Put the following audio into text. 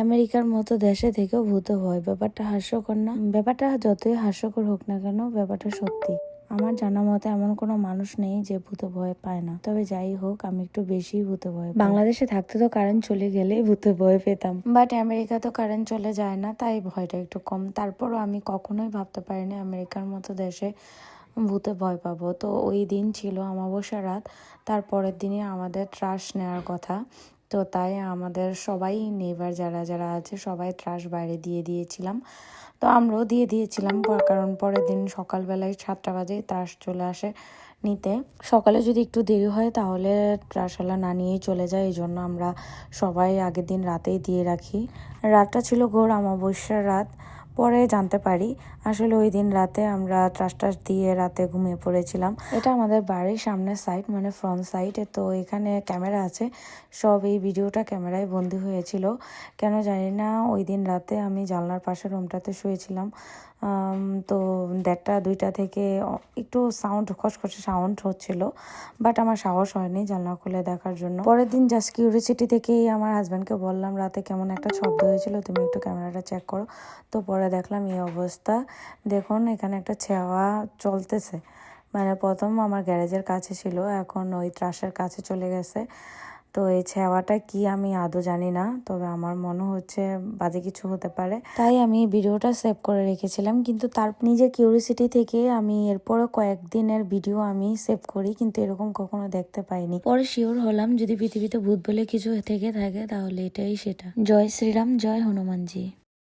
আমেরিকার মতো দেশে থেকেও ভূতে ভয়, ব্যাপারটা হাস্যকর না? ব্যাপারটা যতই হাস্যকর হোক না কেন, ব্যাপারটা সত্যি। আমার জানা মতে এমন কোনো মানুষ নেই যে ভূতে ভয় পায় না। তবে যাই হোক, আমি একটু বেশি ভূতে ভয় পাই। বাংলাদেশে থাকতে তো কারেন্ট চলে গেলেই ভূতে ভয় পেতাম, বাট আমেরিকা তো কারেন্ট চলে যায় না, তাই ভয়টা একটু কম। তারপরও আমি কখনোই ভাবতে পারিনি আমেরিকার মতো দেশে ভূতে ভয় পাবো। তো ওই দিন ছিল অমাবস্যা রাত, তারপরের দিনই আমাদের ত্রাস নেওয়ার কথা। তো তাই আমাদের সবাই নেইবার যারা যারা আছে সবাই ত্রাস বাইরে দিয়ে দিয়েছিলাম। তো আমরাও দিয়ে দিয়েছিলাম, কারণ পরের দিন সকালবেলায় 7টা বাজে ত্রাস চলে আসে নিতে। সকালে যদি একটু দেরি হয় তাহলে ত্রাসওয়ালা না নিয়েই চলে যায়, এই জন্য আমরা সবাই আগের দিন রাতেই দিয়ে রাখি। রাতটা ছিল ঘোর অমাবস্যার রাত। পরে জানতে পারি আসলে ওই দিন রাতে আমরা ত্রাস দিয়ে রাতে ঘুমিয়ে পড়েছিলাম। এটা আমাদের বাড়ির সামনের সাইড, মানে ফ্রন্ট সাইডে। তো এখানে ক্যামেরা আছে, সব এই ভিডিওটা ক্যামেরায় বন্দি হয়েছিল। কেন জানি না ওই দিন রাতে আমি জানলার পাশের রুমটাতে শুয়েছিলাম। তো 1:30 2টা থেকে একটু সাউন্ড, খসখসে সাউন্ড হচ্ছিল, বাট আমার সাহস হয়নি জানলা খুলে দেখার জন্য। পরের দিন জাস্ট কিউরিসিটি থেকেই আমার হাজব্যান্ডকে বললাম রাতে কেমন একটা শব্দ হয়েছিল, তুমি একটু ক্যামেরাটা চেক করো। তো পরে দেখলাম এই অবস্থা। দেখুন এখানে একটা ছেওয়া চলতেছে, মানে প্রথম আমার গ্যারেজের কাছে ছিল, এখন ওই ত্রাসের কাছে চলে গেছে। তো এই ছেওয়াটা কি আমি আদৌ জানি না, তবে আমার মনে হচ্ছে বাজে কিছু হতে পারে, তাই আমি ভিডিওটা সেভ করে রেখেছিলাম। কিন্তু তার নিজের কিউরিসিটি থেকে আমি এরপরও কয়েকদিনের ভিডিও আমি সেভ করি, কিন্তু এরকম কখনো দেখতে পাইনি। পরে শিওর হলাম যদি পৃথিবীতে ভূত বলে কিছু থেকে থাকে তাহলে এটাই সেটা। জয় শ্রীরাম, জয় হনুমানজি।